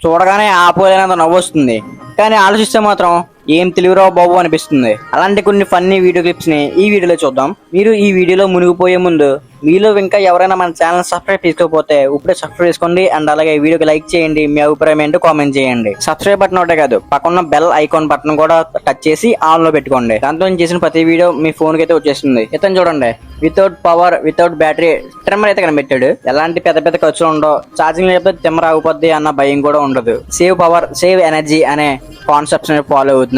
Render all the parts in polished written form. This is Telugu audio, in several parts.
చూడగానే ఆపోలేనంత నవ్వొస్తుంది, కానీ ఆలోచిస్తే మాత్రం ఏం తెలివిరావు బాబు అనిపిస్తుంది. అలాంటి కొన్ని ఫన్నీ వీడియో క్లిప్స్ ని ఈ వీడియోలో చూద్దాం. మీరు ఈ వీడియోలో మునిగిపోయే ముందు మీలో ఇంకా ఎవరైనా మన ఛానల్ సబ్స్క్రైబ్ చేసుకోకపోతే ఇప్పుడే సబ్స్క్రైబ్ చేసుకోండి. అండ్ అలాగే ఈ వీడియోకి లైక్ చేయండి, మీ అభిప్రాయం ఏంటో కామెంట్ చేయండి. సబ్స్క్రైబ్ బటన్ ఒకటే కాదు, పక్కన బెల్ ఐకాన్ బటన్ కూడా టచ్ చేసి ఆన్ లో పెట్టుకోండి. దాంతో నేను చేసిన ప్రతి వీడియో మీ ఫోన్ కి అయితే వచ్చేస్తుంది. ఇతను చూడండి, without power without battery trimmer అయితే కనిపెట్టాడు. ఎలాంటి పెద్ద పెద్ద ఖర్చులు ఉండవు, ఛార్జింగ్ లేకపోతే తిమ్మర ఆగిపోద్ది అన్న భయం కూడా ఉండదు. సేవ్ పవర్ సేవ్ ఎనర్జీ అనే కాన్సెప్ట్స్ ఫాలో అవుతున్నాడు.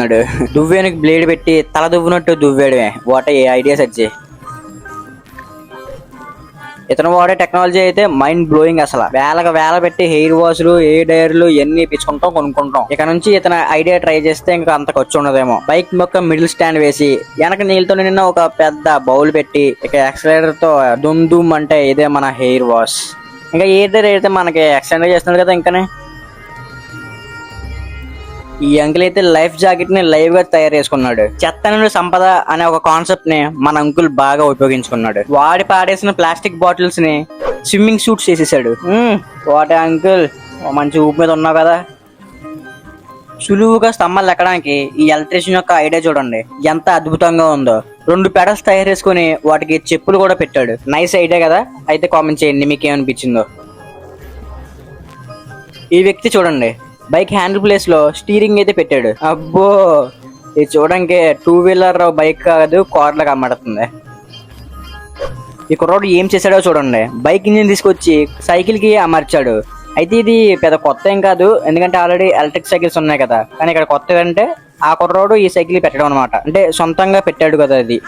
దువ్వేనికి బ్లేడ్ పెట్టి తల దువ్వునట్టు దువ్వేడమే. వాట్ ఏ ఐడియాస్ వచ్చి ఇతను వాడే టెక్నాలజీ అయితే మైండ్ బ్లోయింగ్. అసలు వేల పెట్టి హెయిర్ వాష్లు ఏ డైర్లు ఎన్ని ఇప్పించుకుంటాం కొనుక్కుంటాం. ఇక నుంచి ఇతను ఐడియా ట్రై చేస్తే ఇంకా అంత ఖర్చు ఉండదేమో. బైక్ మొక్క మిడిల్ స్టాండ్ వేసి వెనక నీళ్ళతో నిన్న ఒక పెద్ద బౌల్ పెట్టి ఇక ఎక్సలరేటర్ తో దుమ్ దుమ్ అంటే ఇదే మన హెయిర్ వాష్. ఇంకా ఏ డైర్ అయితే మనకి ఎక్స్టెండ్ చేస్తున్నాడు కదా. ఇంకానే ఈ అంకుల్ అయితే లైఫ్ జాకెట్ ని లైవ్ గా తయారు చేసుకున్నాడు. చెత్త నుండి సంపద అనే ఒక కాన్సెప్ట్ ని మన అంకుల్ బాగా ఉపయోగించుకున్నాడు. వాడి పాడేసిన ప్లాస్టిక్ బాటిల్స్ ని స్విమ్మింగ్ సూట్స్ చేసేసాడు. వాటి అంకుల్ మంచి ఊపు మీద ఉన్నావు కదా. సులువుగా స్తంభాలు ఎక్కడానికి ఈ ఎలక్ట్రీషియన్ యొక్క ఐడియా చూడండి ఎంత అద్భుతంగా ఉందో. 2 పెడల్స్ తయారు చేసుకుని వాటికి చెప్పులు కూడా పెట్టాడు. నైస్ ఐడియా కదా. అయితే కామెంట్ చేయండి మీకేమనిపించిందో. ఈ వ్యక్తి చూడండి, బైక్ హ్యాండిల్ ప్లేస్ లో స్టీరింగ్ అయితే పెట్టాడు. అబ్బో, ఇది చూడడానికి 2 వీలర్ బైక్ కాదు, కార్ లాగా అమ్మడుతుంది. ఈ కుర్రోడు ఏం చేశాడో చూడండి, బైక్ ఇంజిన్ తీసుకొచ్చి సైకిల్ కి అమర్చాడు. అయితే ఇది పెద్ద కొత్త ఏం కాదు, ఎందుకంటే ఆల్రెడీ ఎలక్ట్రిక్ సైకిల్స్ ఉన్నాయి కదా. కానీ ఇక్కడ కొత్త అంటే ఆ కుర్రోడు ఈ సైకిల్ పెట్టడం అనమాట. అంటే సొంతంగా పెట్టాడు కదా. అది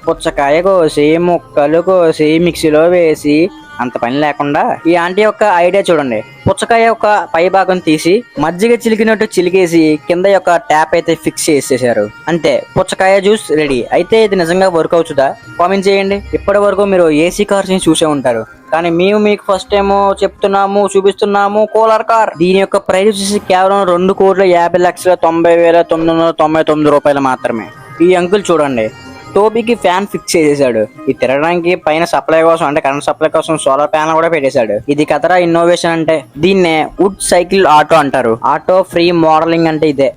పుచ్చకాయ కోసి ముక్కలు కోసి మిక్సీలో వేసి అంత పని లేకుండా ఈ ఆంటీ యొక్క ఐడియా చూడండి. పుచ్చకాయ యొక్క పై భాగం తీసి మజ్జిగ చిలికినట్టు చిలికేసి కింద యొక్క ట్యాప్ అయితే ఫిక్స్ చేసేసారు. అంతే, పుచ్చకాయ జ్యూస్ రెడీ. అయితే ఇది నిజంగా వర్క్ అవుతుందా కామెంట్ చేయండి. ఇప్పటి వరకు మీరు ఏసీ కార్స్ ని చూసే ఉంటారు, కానీ మేము మీకు ఫస్ట్ టైం చెప్తున్నాము, చూపిస్తున్నాము కూలర్ కార్. దీని యొక్క ప్రైస్ వచ్చేసి కేవలం 2,50,90,999 రూపాయలు మాత్రమే. ఈ అంకుల్ చూడండి, టోబీకి ఫ్యాన్ ఫిక్స్ చేసేసాడు. ఇది తిరగడానికి పైన సప్లై కోసం అంటే కరెంట్ సప్లై కోసం సోలార్ ప్యానల్ కూడా పెట్టేశాడు. ఇది కదరా ఇన్నోవేషన్ అంటే. దీన్నే వుడ్ సైకిల్ ఆటో అంటారు. ఆటో ఫ్రీ మోడలింగ్ అంటే ఇదే.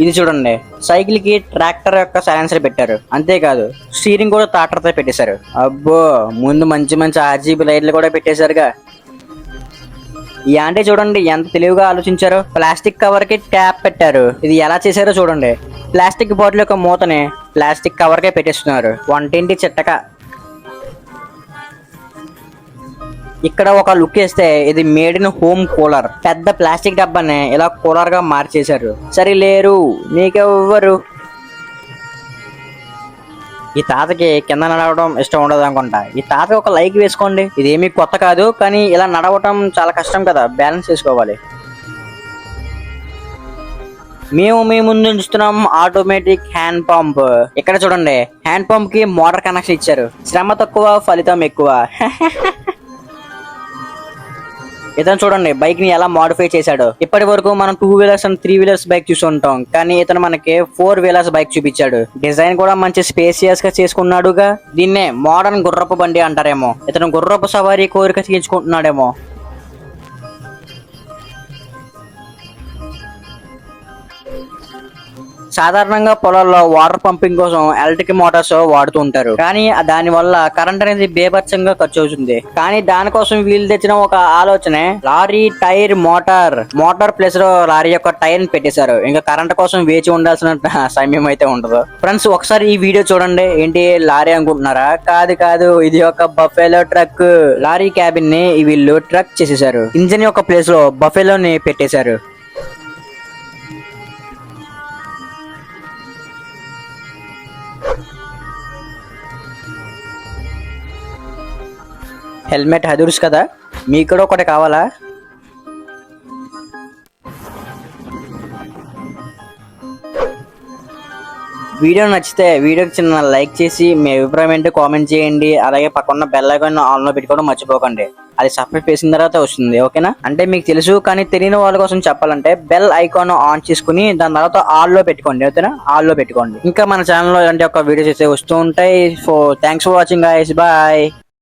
ఇది చూడండి, సైకిల్ కి ట్రాక్టర్ యొక్క సైలెన్సర్ పెట్టారు. అంతేకాదు స్టీరింగ్ కూడా ట్రాక్టర్ తో పెట్టేశారు. అబ్బో, ముందు మంచి మంచి RGB లైట్లు కూడా పెట్టేశారుగా. ఈ ఆంటీ చూడండి ఎంత తెలివిగా ఆలోచించారో. ప్లాస్టిక్ కవర్ కి ట్యాప్ పెట్టారు. ఇది ఎలా చేశారో చూడండి. ప్లాస్టిక్ బాటిల్ యొక్క మూతని ప్లాస్టిక్ కవర్ కే పెట్టేస్తున్నారు. వంటింటి చిట్టక. ఇక్కడ ఒక లుక్ వేస్తే ఇది మేడ్ ఇన్ హోమ్ కూలర్. పెద్ద ప్లాస్టిక్ డబ్బాని ఇలా కూలర్ గా మార్చేశారు. సరే లేరు మీకెవ్వరు. ఈ తాతకి కింద నడవడం ఇష్టం ఉండదు అనుకుంటా. ఈ తాతకి ఒక లైక్ వేసుకోండి. ఇదేమీ కొత్త కాదు, కానీ ఇలా నడవటం చాలా కష్టం కదా, బ్యాలెన్స్ చేసుకోవాలి. మేము మీ ముందు ఉంచుతున్నాం ఆటోమేటిక్ హ్యాండ్ పంప్. ఇక్కడ చూడండి, హ్యాండ్ పంప్ కి మోటార్ కనెక్షన్ ఇచ్చారు. శ్రమ తక్కువ ఫలితం ఎక్కువ. ఇతను చూడండి బైక్ ని ఎలా మోడిఫై చేశాడు. ఇప్పటి వరకు మనం 2 వీలర్స్ అండ్ 3 వీలర్స్ బైక్ చూసి ఉంటాం, కానీ ఇతను మనకి 4 వీలర్స్ బైక్ చూపించాడు. డిజైన్ కూడా మంచి స్పేసియస్ గా చేసుకున్నాడుగా. దీన్నే మోడర్న్ గుర్రపు బండి అంటారేమో. ఇతను గుర్రపు సవారీ కోరిక తీర్చుకుంటున్నాడేమో. సాధారణంగా పొలాల్లో వాటర్ పంపింగ్ కోసం ఎలక్ట్రిక్ మోటార్స్ వాడుతూ ఉంటారు, కానీ దాని వల్ల కరెంట్ అనేది బేభత్సంగా ఖర్చు అవుతుంది. కానీ దానికోసం వీళ్ళు తెచ్చిన ఒక ఆలోచనే లారీ టైర్ మోటార్ ప్లేస్ లో లారీ యొక్క టైర్ ని పెట్టేశారు. ఇంకా కరెంట్ కోసం వేచి ఉండాల్సిన సమయం అయితే ఉండదు. ఫ్రెండ్స్, ఒకసారి ఈ వీడియో చూడండి. ఏంటి లారీ అనుకుంటున్నారా? కాదు, ఇది ఒక బఫెలో ట్రక్. లారీ క్యాబిన్ ని వీళ్ళు ట్రక్ చేసేసారు. ఇంజిన్ యొక్క ప్లేస్ లో బఫెలోని పెట్టేశారు. హెల్మెట్ హదుర్స్ కదా, మీకు కూడా ఒకటి కావాలా? వీడియో నచ్చితే వీడియోకి చిన్న లైక్ చేసి మీ అభిప్రాయం ఏంటో కామెంట్ చేయండి. అలాగే పక్కన బెల్ ఐకాన్ ఆన్ లో పెట్టుకోవడం మర్చిపోకండి. అది సబ్స్క్రైబ్ చేసిన తర్వాత వస్తుంది, ఓకేనా? అంటే మీకు తెలుసు కానీ తెలియని వాళ్ళ కోసం చెప్పాలంటే బెల్ ఐకాన్ ఆన్ చేసుకుని దాని తర్వాత ఆల్ లో పెట్టుకోండి, ఓకేనా? ఆల్ లో పెట్టుకోండి. ఇంకా మన ఛానల్లో ఇలాంటి ఒక వీడియోస్ అయితే వస్తూ ఉంటాయి. So thanks for watching guys, bye.